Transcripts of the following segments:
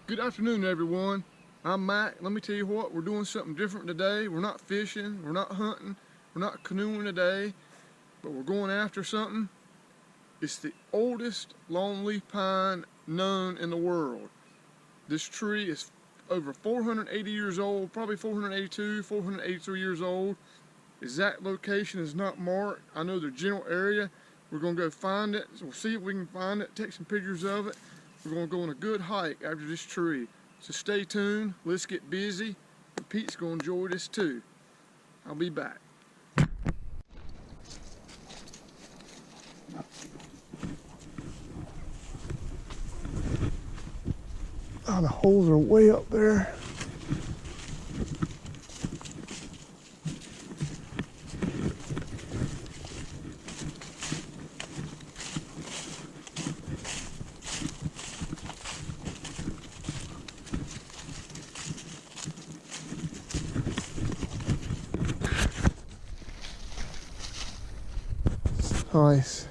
Good afternoon, everyone. I'm Mac. Let me tell you what, we're doing something different today. We're not fishing, we're not hunting, we're not canoeing today, but we're going after something. It's the oldest longleaf pine known in the world. This tree is over 480 years old, probably 482, 483 years old. Exact location is not marked. I know the general area. We're going to go find it. So we'll see if we can find it, take some pictures of it. We're going to go on a good hike after this tree. So stay tuned. Let's get busy. And Pete's going to enjoy this too. I'll be back. Oh, the holes are way up there. Nice.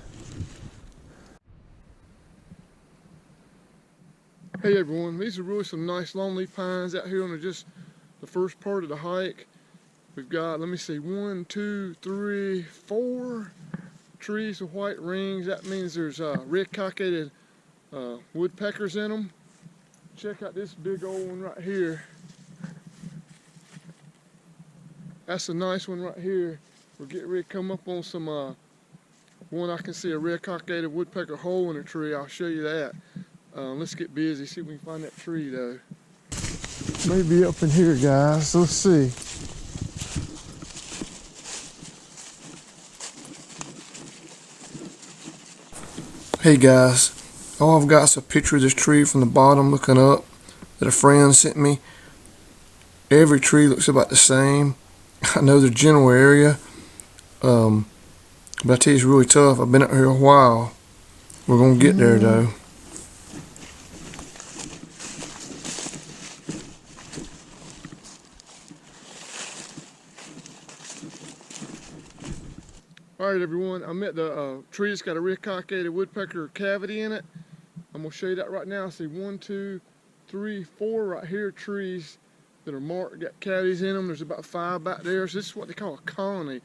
Hey everyone, these are really some nice longleaf pines out here on just the first part of the hike. We've got, let me see, 1, 2, 3, 4 trees with white rings. That means there's red-cockaded woodpeckers in them. Check out this big old one right here. That's a nice one right here. We're getting ready to come up on some one I can see a red-cockaded woodpecker hole in a tree. I'll show you that. Let's get busy, see if we can find that tree though. Maybe up in here, guys. Let's see. Hey guys, all I've got is a picture of this tree from the bottom looking up that a friend sent me. Every tree looks about the same. I know the general area, but I tell you it's really tough. I've been up here a while. We're gonna get there though. Alright everyone, I'm at the tree that's got a red-cockaded woodpecker cavity in it. I'm going to show you that right now. I see 1, 2, 3, 4 right here trees that are marked, got cavities in them. There's about 5 back there. So this is what they call a colony.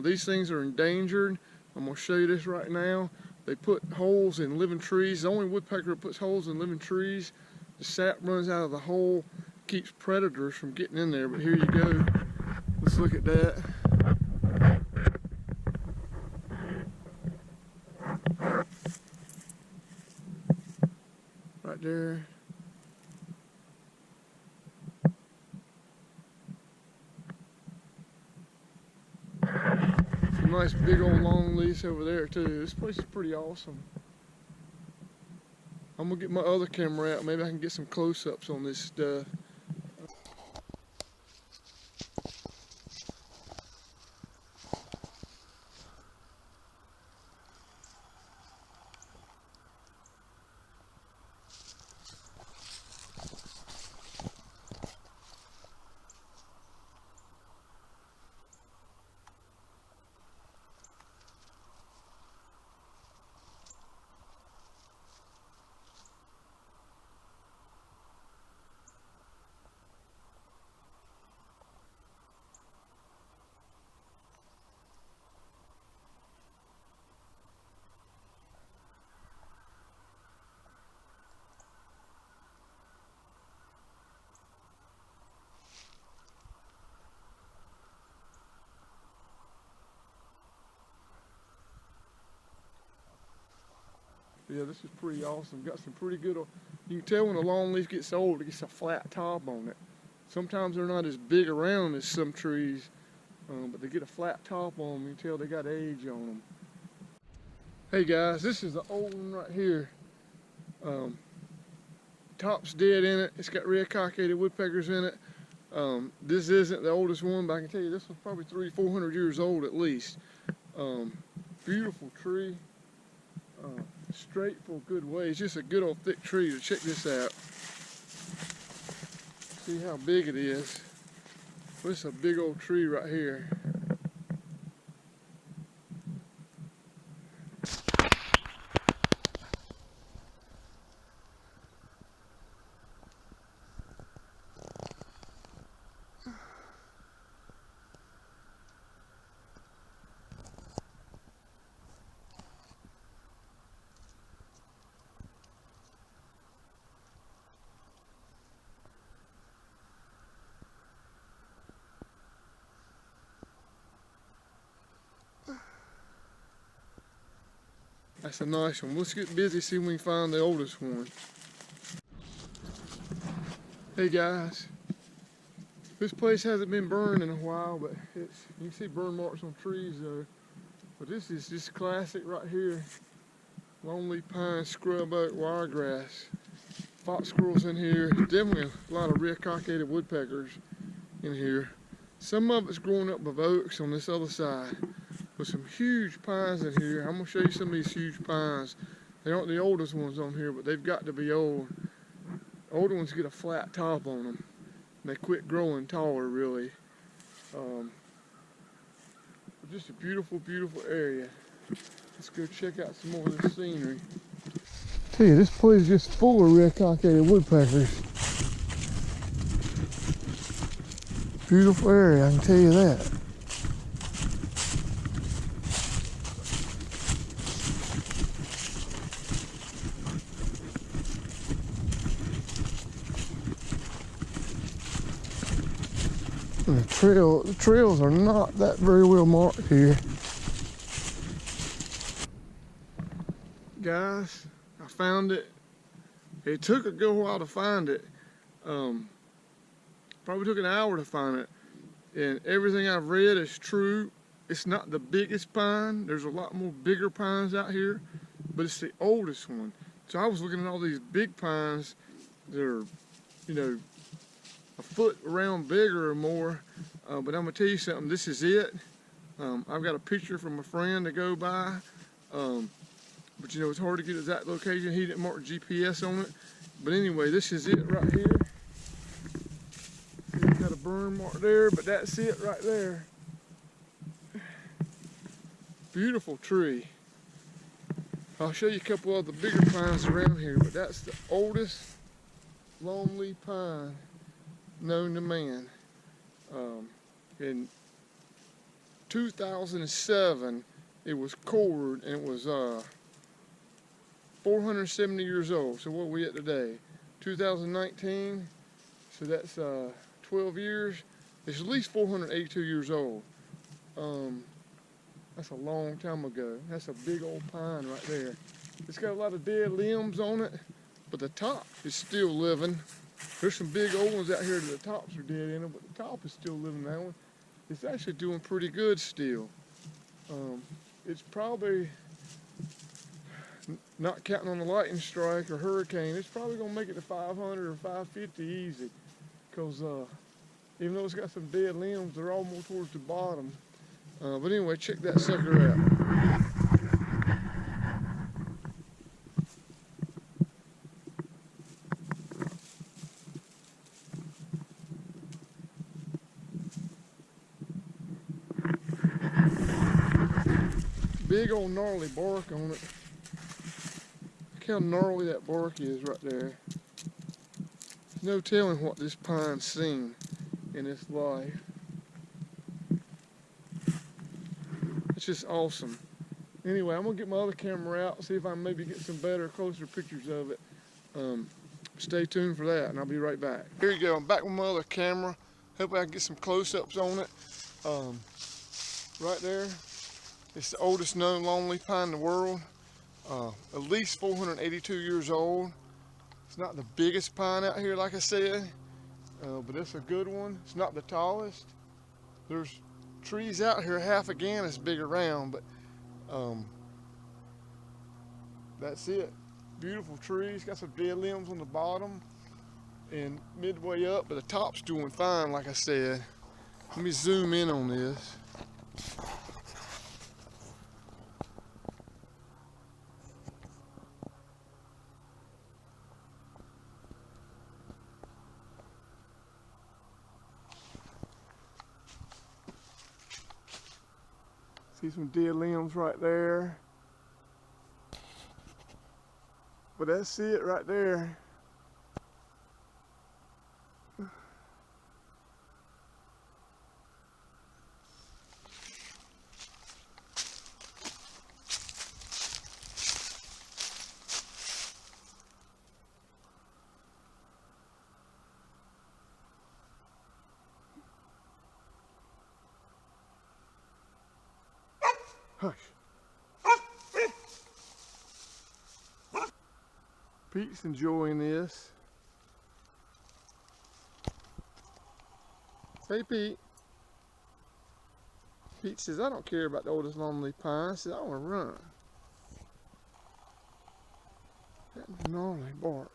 These things are endangered. I'm going to show you this right now. They put holes in living trees. The only woodpecker that puts holes in living trees. The sap runs out of the hole, keeps predators from getting in there. But here you go. Let's look at that. Right there. Some nice big old long leaves over there too. This place is pretty awesome. I'm gonna get my other camera out. Maybe I can get some close-ups on this stuff. Yeah, this is pretty awesome. Got some pretty good, you can tell when a longleaf gets old, it gets a flat top on it. Sometimes they're not as big around as some trees, but they get a flat top on them. You can tell they got age on them. Hey guys, this is the old one right here. Top's dead in it. It's got red-cockaded woodpeckers in it. This isn't the oldest one, but I can tell you this one's probably 300-400 years old at least. Beautiful tree. Straight for a good way. It's just a good old thick tree. So check this out. See how big it is. This is a big old tree right here. That's a nice one. Let's get busy, see if we can find the oldest one. Hey guys, this place hasn't been burned in a while, but you can see burn marks on trees though. But this is just classic right here. Longleaf pine, scrub oak, wiregrass. Fox squirrels in here. Definitely a lot of red-cockaded woodpeckers in here. Some of it's growing up with oaks on this other side. With some huge pines in here. I'm gonna show you some of these huge pines. They aren't the oldest ones on here, but they've got to be old. Older ones get a flat top on them. And they quit growing taller, really. Just a beautiful, beautiful area. Let's go check out some more of this scenery. Tell you, this place is just full of red-cockaded woodpeckers. Beautiful area, I can tell you that. The trails are not that very well marked here. Guys, I found it. It took a good while to find it. Probably took an hour to find it. And everything I've read is true. It's not the biggest pine. There's a lot more bigger pines out here, but it's the oldest one. So I was looking at all these big pines that are, you know, a foot around bigger or more. But I'm gonna tell you something, this is it. I've got a picture from a friend to go by. But you know, it's hard to get at that location. He didn't mark GPS on it. But anyway, this is it right here. He's got a burn mark there, but that's it right there. Beautiful tree. I'll show you a couple of the bigger pines around here, but that's the oldest longleaf pine known to man. In 2007, it was cored and it was 470 years old. So what are we at today? 2019. So that's 12 years. It's at least 482 years old. That's a long time ago. That's a big old pine right there. It's got a lot of dead limbs on it, but the top is still living. There's some big old ones out here that the tops are dead in them, but the top is still living. That one, it's actually doing pretty good still. It's probably, not counting on the lightning strike or hurricane, it's probably gonna make it to 500 or 550 easy. Cause even though it's got some dead limbs, they're all more towards the bottom. But anyway, check that sucker out. Big old gnarly bark on it. Look how gnarly that bark is right there. There's no telling what this pine's seen in its life. It's just awesome. Anyway, I'm gonna get my other camera out, see if I can maybe get some better, closer pictures of it. Stay tuned for that, and I'll be right back. Here you go, I'm back with my other camera. Hope I can get some close-ups on it. Right there, it's the oldest known longleaf pine in the world. At least 482 years old. It's not the biggest pine out here, like I said, but it's a good one. It's not the tallest. There's trees out here half again as big around, but that's it. Beautiful trees, got some dead limbs on the bottom and midway up, but the top's doing fine, like I said. Let me zoom in on this. See some dead limbs right there. But that's it right there. Hush. Pete's enjoying this. Hey Pete. Pete says, I don't care about the oldest longleaf pine. He says, I want to run. That gnarly bark.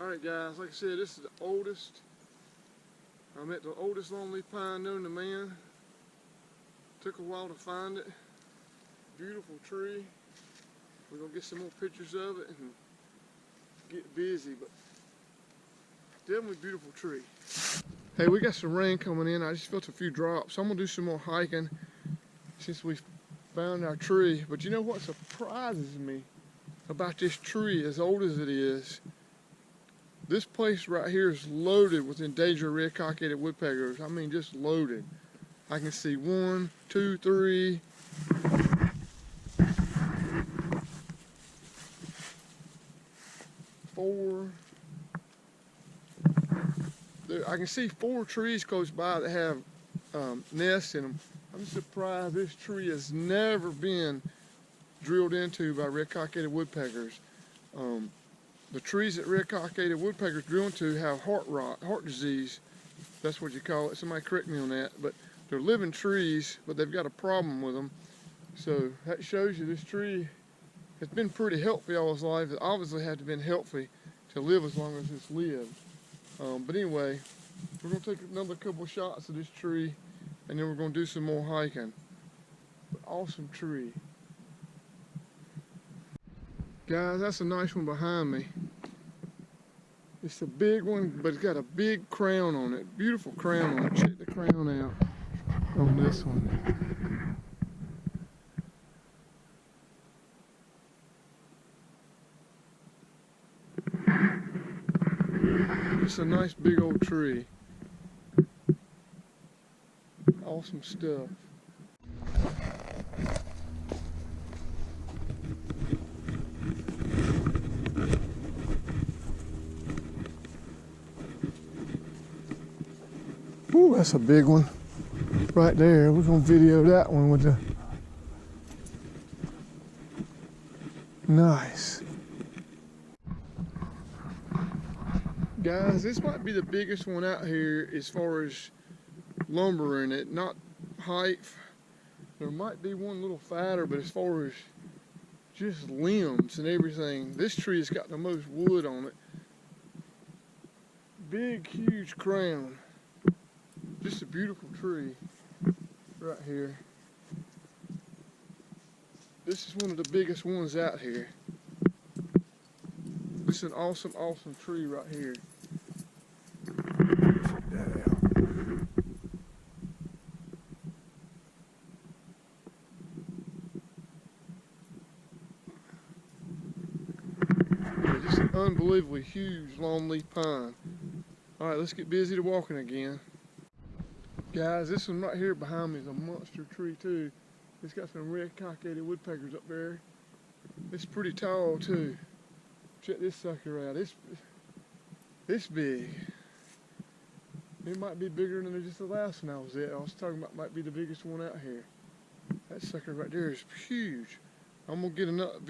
Alright guys, like I said, this is the oldest. I'm at the oldest longleaf pine known to man. Took a while to find it. Beautiful tree. We're going to get some more pictures of it and get busy, but definitely a beautiful tree. Hey, we got some rain coming in. I just felt a few drops. I'm going to do some more hiking since we found our tree. But you know what surprises me about this tree, as old as it is? This place right here is loaded with endangered red-cockaded woodpeckers. I mean, just loaded. I can see 1, 2, 3. 4. I can see 4 trees close by that have nests in them. I'm surprised this tree has never been drilled into by red-cockaded woodpeckers. The trees that red-cockaded woodpeckers drill into have heart disease. That's what you call it. Somebody correct me on that. But they're living trees, but they've got a problem with them. So that shows you this tree has been pretty healthy all its life. It obviously had to have been healthy to live as long as it's lived. But anyway, we're going to take another couple of shots of this tree, and then we're going to do some more hiking. But awesome tree. Guys, that's a nice one behind me. It's a big one, but it's got a big crown on it. Beautiful crown on it. Check the crown out on this one. It's a nice big old tree. Awesome stuff. Ooh, that's a big one right there. We're gonna video that one with the nice. Guys, this might be the biggest one out here as far as lumber in it, not height. There might be one little fatter, but as far as just limbs and everything, this tree has got the most wood on it. Big, huge crown. Just a beautiful tree right here. This is one of the biggest ones out here. This is an awesome, awesome tree right here. Check that out. Yeah, just an unbelievably huge longleaf pine. All right, let's get busy to walking again. Guys, this one right here behind me is a monster tree too. It's got some red-cockaded woodpeckers up there. It's pretty tall too. Check this sucker out. It's big. It might be bigger than just the last one I was at. I was talking about might be the biggest one out here. That sucker right there is huge. I'm gonna get a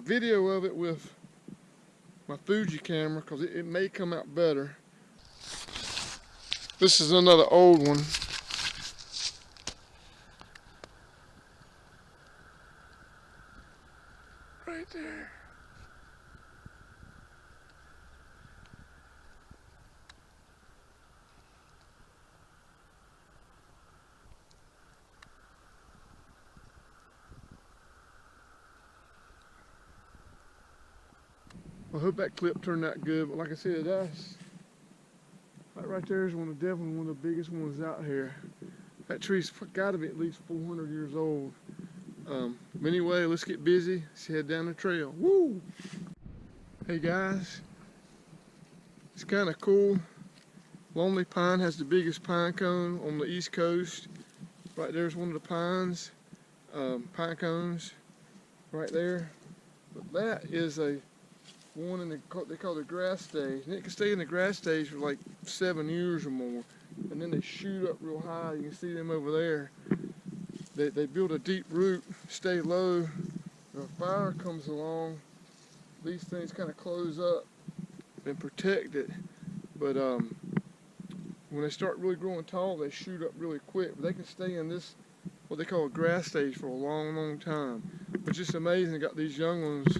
video of it with my Fuji camera because it may come out better. This is another old one. Right there. I hope that clip turned out good, but like I said, that's right there is definitely one of the biggest ones out here. That tree's got to be at least 400 years old. Anyway, let's get busy. Let's head down the trail. Woo! Hey guys, it's kind of cool. Longleaf Pine has the biggest pine cone on the East Coast. Right there's one of the pine cones right there. But that is a one in they call the grass stage, and it can stay in the grass stage for like 7 years or more, and then they shoot up real high. You can see them over there. They build a deep root, stay low. If a fire comes along, these things kind of close up and protect it. But when they start really growing tall, they shoot up really quick. But they can stay in this, what they call a grass stage, for a long, long time. It's just amazing. They got these young ones,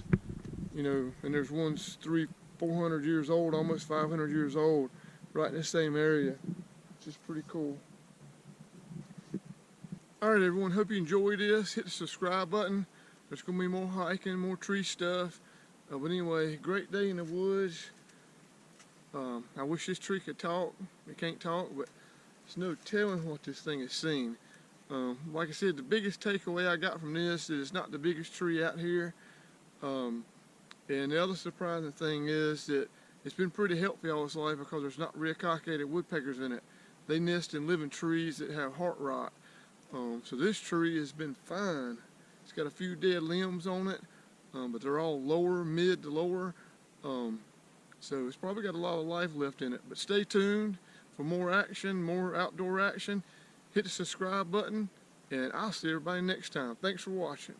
you know, and there's ones 300-400 years old, almost 500 years old, right in the same area. It's just pretty cool. Alright everyone, hope you enjoyed this. Hit the subscribe button. There's going to be more hiking, more tree stuff. But anyway, great day in the woods. I wish this tree could talk. It can't talk, but there's no telling what this thing has seen. Like I said, the biggest takeaway I got from this is it's not the biggest tree out here. And the other surprising thing is that it's been pretty healthy all its life because there's not red-cockaded woodpeckers in it. They nest in living trees that have heart rot. So this tree has been fine. It's got a few dead limbs on it, but they're all lower, mid to lower. So it's probably got a lot of life left in it. But stay tuned for more action, more outdoor action. Hit the subscribe button, and I'll see everybody next time. Thanks for watching.